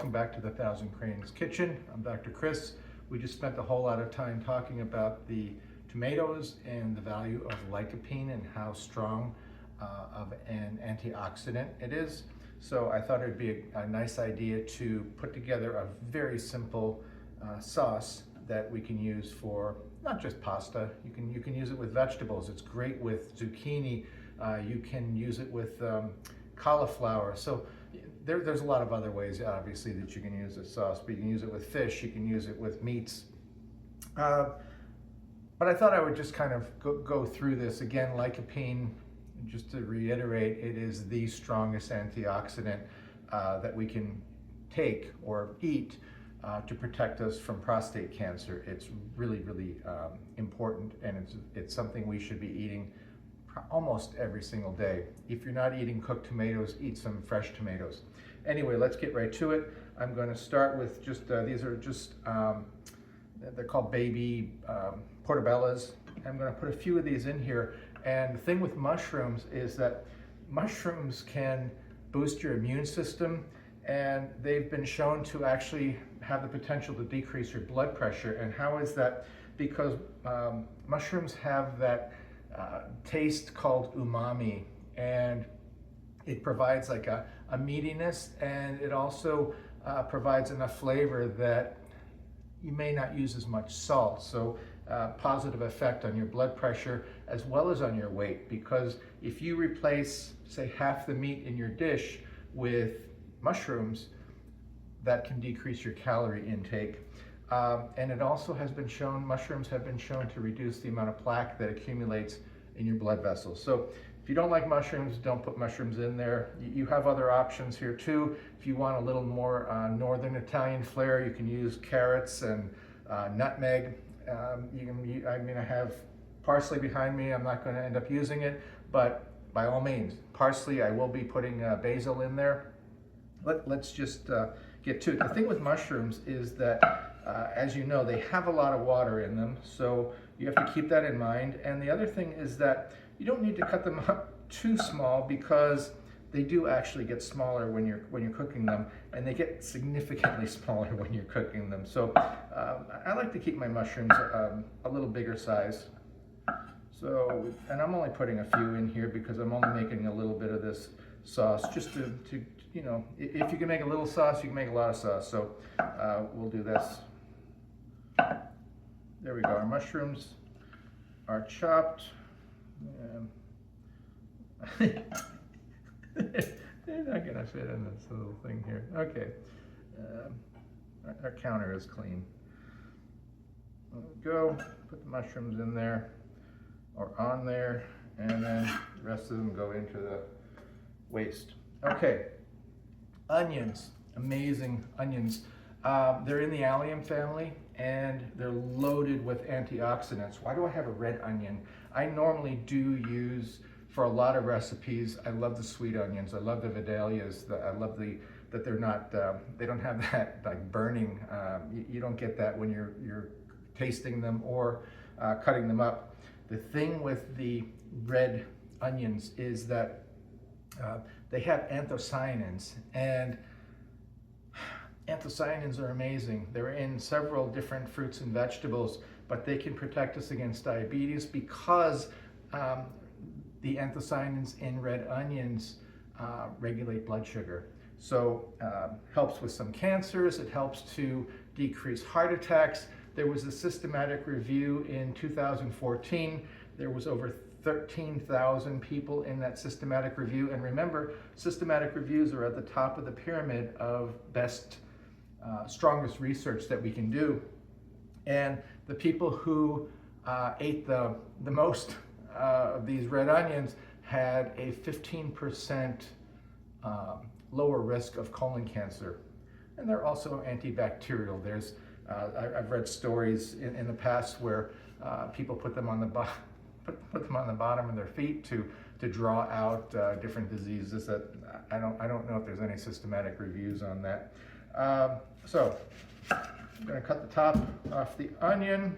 welcome back to the Thousand Cranes Kitchen. I'm Dr. Chris. We just spent a whole lot of time talking about the tomatoes and the value of lycopene and how strong of an antioxidant it is. So I thought it'd be a nice idea to put together a very simple sauce that we can use for not just pasta. You can use it with vegetables. It's great with zucchini. You can use it with cauliflower. So there's a lot of other ways, obviously, that you can use this sauce, but you can use it with fish, you can use it with meats. But I thought I would just kind of go through this. Again, lycopene, just to reiterate, it is the strongest antioxidant that we can take or eat to protect us from prostate cancer. It's really, really important, and it's something we should be eating almost every single day. If you're not eating cooked tomatoes, eat some fresh tomatoes. Anyway, let's get right to it. I'm going to start with just, these are just, they're called baby portobellas. I'm going to put a few of these in here. And the thing with mushrooms is that mushrooms can boost your immune system, and they've been shown to actually have the potential to decrease your blood pressure. And how is that? Because mushrooms have that taste called umami, and it provides like a meatiness, and it also provides enough flavor that you may not use as much salt. So positive effect on your blood pressure as well as on your weight, because if you replace, say, half the meat in your dish with mushrooms, that can decrease your calorie intake. And it also has been shown, mushrooms have been shown to reduce the amount of plaque that accumulates in your blood vessels. So if you don't like mushrooms, don't put mushrooms in there. You have other options here too. If you want a little more northern Italian flair, you can use carrots and nutmeg. I have parsley behind me. I'm not going to end up using it, but by all means, parsley, I will be putting basil in there. Let's just get to it. The thing with mushrooms is that, as you know, they have a lot of water in them, so you have to keep that in mind. And the other thing is that you don't need to cut them up too small, because they do actually get smaller when you're cooking them, and they get significantly smaller when you're cooking them. So I like to keep my mushrooms a little bigger size. So, and I'm only putting a few in here because I'm only making a little bit of this sauce, just to you know, if you can make a little sauce, you can make a lot of sauce. So we'll do this. There we go. Our mushrooms are chopped. They're not gonna fit in this little thing here. Okay, our counter is clean. There we go. Put the mushrooms in there, or on there, and then the rest of them go into the waste. Okay, onions, amazing onions. They're in the allium family, and they're loaded with antioxidants. Why do I have a red onion? I normally do use, for a lot of recipes, I love the sweet onions. I love the Vidalias. I love that they're not, they don't have that like burning. You don't get that when you're tasting them or cutting them up. The thing with the red onions is that they have anthocyanins, and anthocyanins are amazing. They're in several different fruits and vegetables, but they can protect us against diabetes because the anthocyanins in red onions regulate blood sugar. So helps with some cancers. It helps to decrease heart attacks. There was a systematic review in 2014. There was over 13,000 people in that systematic review. And remember, systematic reviews are at the top of the pyramid of best, strongest research that we can do. And the people who ate the most of these red onions had a 15% lower risk of colon cancer. And they're also antibacterial. There's, I've read stories in the past where people put them on the bottom of their feet to draw out different diseases. That I don't know if there's any systematic reviews on that. So I'm going to cut the top off the onion,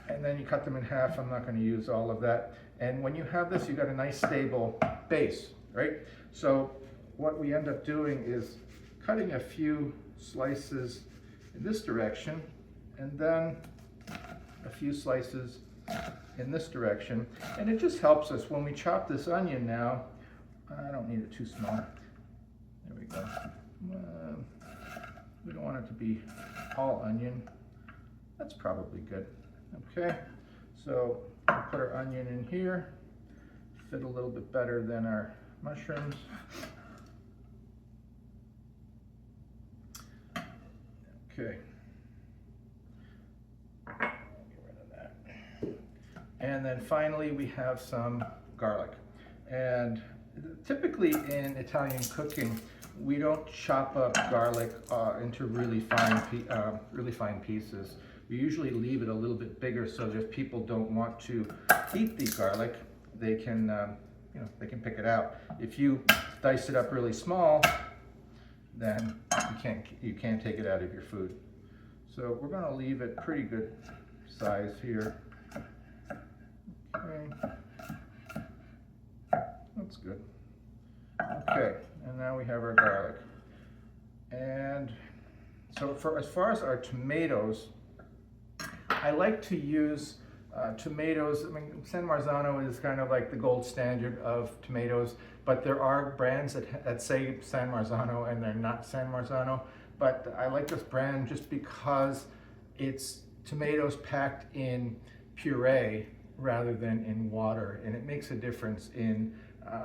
and then you cut them in half. I'm not going to use all of that. And when you have this, you've got a nice stable base, right? So what we end up doing is cutting a few slices in this direction, and then a few slices in this direction. And it just helps us when we chop this onion now. I don't need it too small. There we go. We don't want it to be all onion. That's probably good. Okay, so we'll put our onion in here. Fit a little bit better than our mushrooms. Okay. Get rid of that. And then finally we have some garlic. And typically in Italian cooking, we don't chop up garlic into really fine pieces. We usually leave it a little bit bigger so that if people don't want to eat the garlic, they can, they can pick it out. If you dice it up really small, then you can't take it out of your food. So we're going to leave it pretty good size here. Okay, that's good. Okay, and now we have our garlic. And so as far as our tomatoes, I like to use tomatoes. I mean, San Marzano is kind of like the gold standard of tomatoes, but there are brands that say San Marzano and they're not San Marzano. But I like this brand just because it's tomatoes packed in puree rather than in water, and it makes a difference in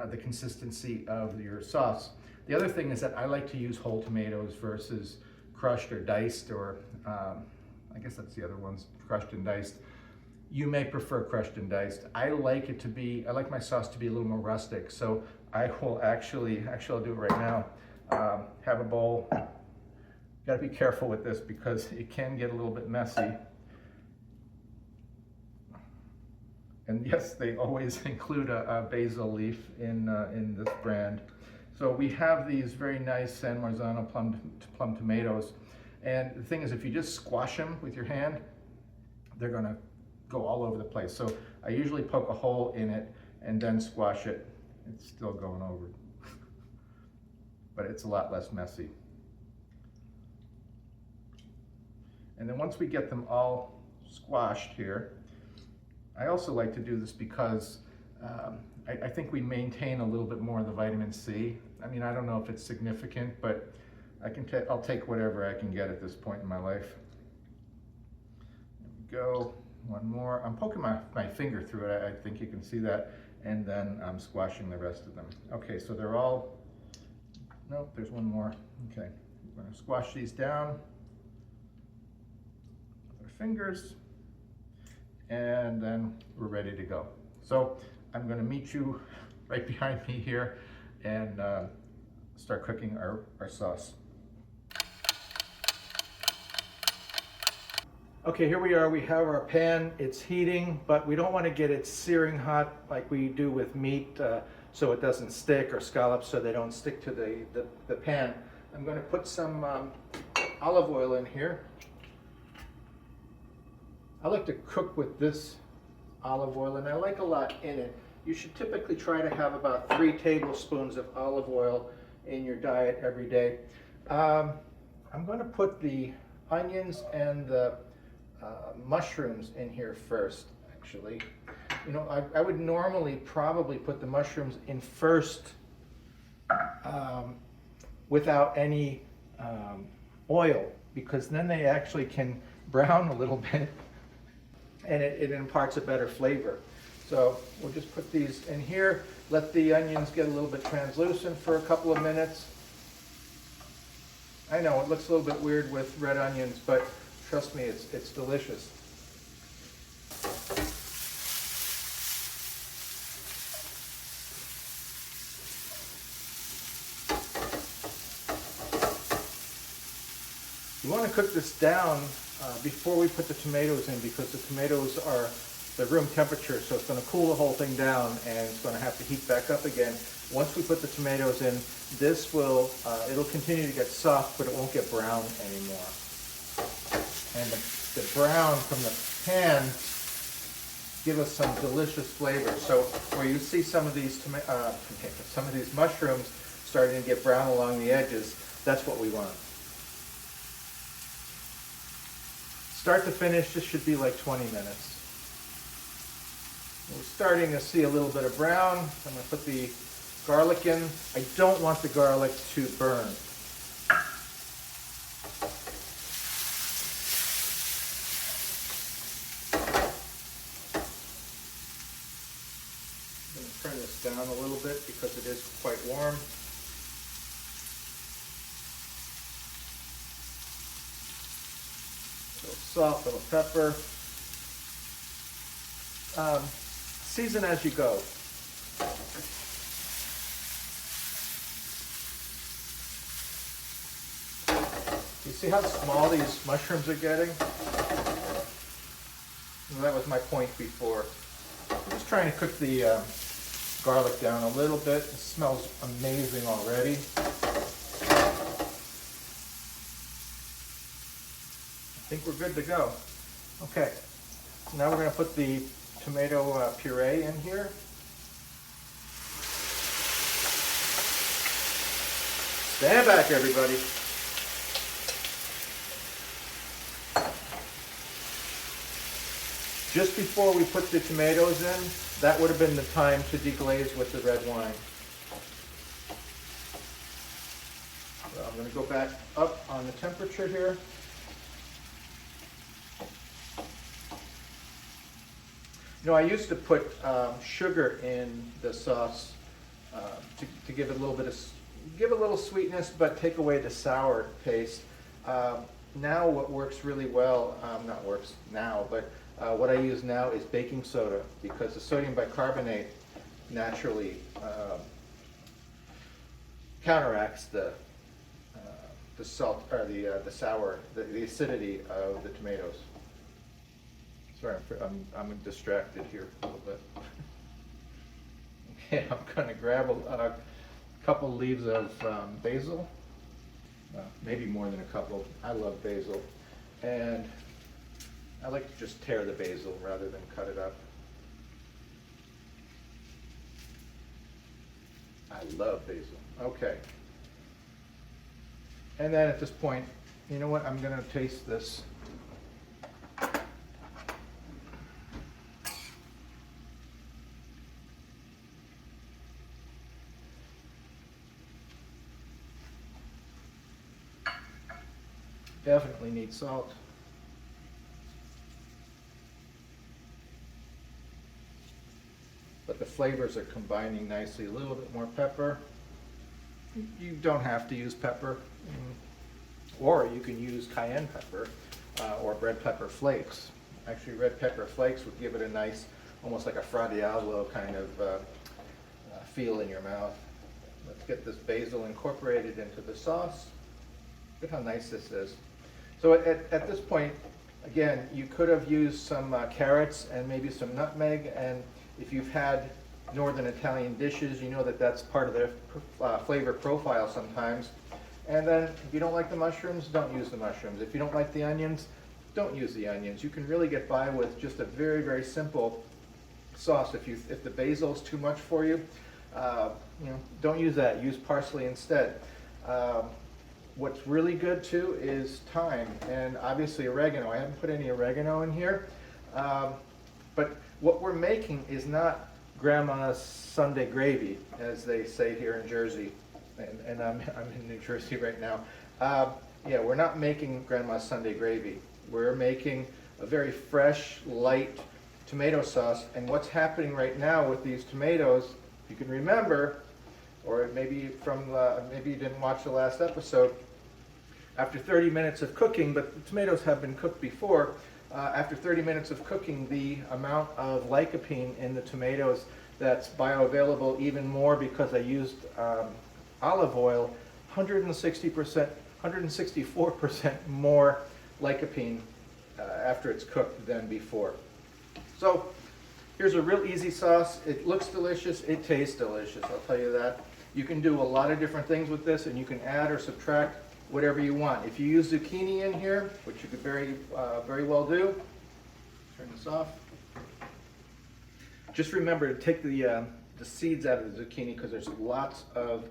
the consistency of your sauce. The other thing is that I like to use whole tomatoes versus crushed or diced, or I guess that's the other ones, crushed and diced. You may prefer crushed and diced. I like my sauce to be a little more rustic, so I will actually I'll do it right now. Have a bowl. Got to be careful with this because it can get a little bit messy. And yes, they always include a basil leaf in this brand. So we have these very nice San Marzano plum tomatoes. And the thing is, if you just squash them with your hand, they're gonna go all over the place. So I usually poke a hole in it and then squash it. It's still going over, but it's a lot less messy. And then once we get them all squashed here, I also like to do this because I think we maintain a little bit more of the vitamin C. I mean, I don't know if it's significant, but I'll take whatever I can get at this point in my life. There we go. One more. I'm poking my finger through it. I think you can see that. And then I'm squashing the rest of them. Okay, so they're all, nope, there's one more. Okay, we're gonna squash these down with our fingers, and then we're ready to go. So I'm gonna meet you right behind me here and start cooking our sauce. Okay, here we are. We have our pan. It's heating, but we don't want to get it searing hot like we do with meat, so it doesn't stick, or scallops so they don't stick to the pan. I'm going to put some olive oil in here. I like to cook with this olive oil, and I like a lot in it. You should typically try to have about 3 tablespoons of olive oil in your diet every day. I'm going to put the onions and the mushrooms in here first, actually. You know, I would normally probably put the mushrooms in first without any oil, because then they actually can brown a little bit and it imparts a better flavor. So we'll just put these in here, let the onions get a little bit translucent for a couple of minutes. I know it looks a little bit weird with red onions, but trust me, it's delicious. You want to cook this down before we put the tomatoes in, because the tomatoes are the room temperature, so it's going to cool the whole thing down and it's going to have to heat back up again. Once we put the tomatoes in, this will, it'll continue to get soft, but it won't get brown anymore. And the brown from the pan give us some delicious flavor. So where you see some of these mushrooms starting to get brown along the edges, That's what we want. Start to finish, this should be like 20 minutes. We're starting to see a little bit of brown. I'm going to put the garlic in. I don't want the garlic to burn. I'm going to turn this down a little bit because it is quite warm. A little salt, a little pepper. Season as you go. You see how small these mushrooms are getting? Well, that was my point before. I'm just trying to cook the garlic down a little bit. It smells amazing already. I think we're good to go. Okay, now we're going to put the tomato puree in here. Stand back, everybody. Just before we put the tomatoes in, that would have been the time to deglaze with the red wine. So I'm going to go back up on the temperature here. You know, I used to put sugar in the sauce to give it a little bit of, give a little sweetness, but take away the sour taste. Now what works really well, not works now, but what I use now is baking soda, because the sodium bicarbonate naturally counteracts the salt or the sour, the acidity of the tomatoes. Sorry, I'm distracted here a little bit. Okay, I'm going to grab a couple leaves of basil, maybe more than a couple. I love basil, and I like to just tear the basil rather than cut it up. I love basil. Okay. And then at this point, you know what? I'm going to taste this. Definitely need salt. But the flavors are combining nicely. A little bit more pepper. You don't have to use pepper. Or you can use cayenne pepper or red pepper flakes. Actually, red pepper flakes would give it a nice, almost like a Fra Diavolo kind of feel in your mouth. Let's get this basil incorporated into the sauce. Look how nice this is. So at this point, again, you could have used some carrots and maybe some nutmeg, and if you've had Northern Italian dishes, you know that that's part of their flavor profile sometimes. And then if you don't like the mushrooms, don't use the mushrooms. If you don't like the onions, don't use the onions. You can really get by with just a very, very simple sauce. If the basil is too much for you, don't use that. Use parsley instead. What's really good too is thyme and obviously oregano. I haven't put any oregano in here, but what we're making is not Grandma's Sunday gravy, as they say here in Jersey, and I'm in New Jersey right now. Yeah, we're not making Grandma's Sunday gravy. We're making a very fresh, light tomato sauce, and what's happening right now with these tomatoes, if you can remember, or maybe maybe you didn't watch the last episode, after 30 minutes of cooking, but the tomatoes have been cooked before, after 30 minutes of cooking, the amount of lycopene in the tomatoes that's bioavailable even more because I used olive oil, 160%, 164% more lycopene after it's cooked than before. So here's a real easy sauce. It looks delicious, it tastes delicious, I'll tell you that. You can do a lot of different things with this, and you can add or subtract whatever you want. If you use zucchini in here, which you could very well do, turn this off. Just remember to take the seeds out of the zucchini because there's lots of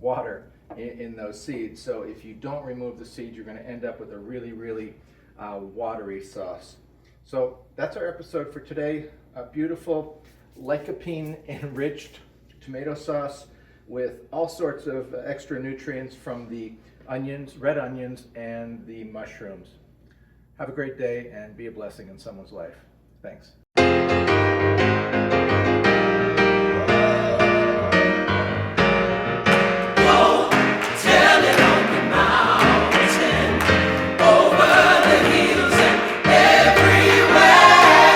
water in those seeds. So if you don't remove the seeds, you're going to end up with a really, really watery sauce. So that's our episode for today. A beautiful lycopene enriched tomato sauce with all sorts of extra nutrients from the onions, red onions, and the mushrooms. Have a great day and be a blessing in someone's life. Thanks.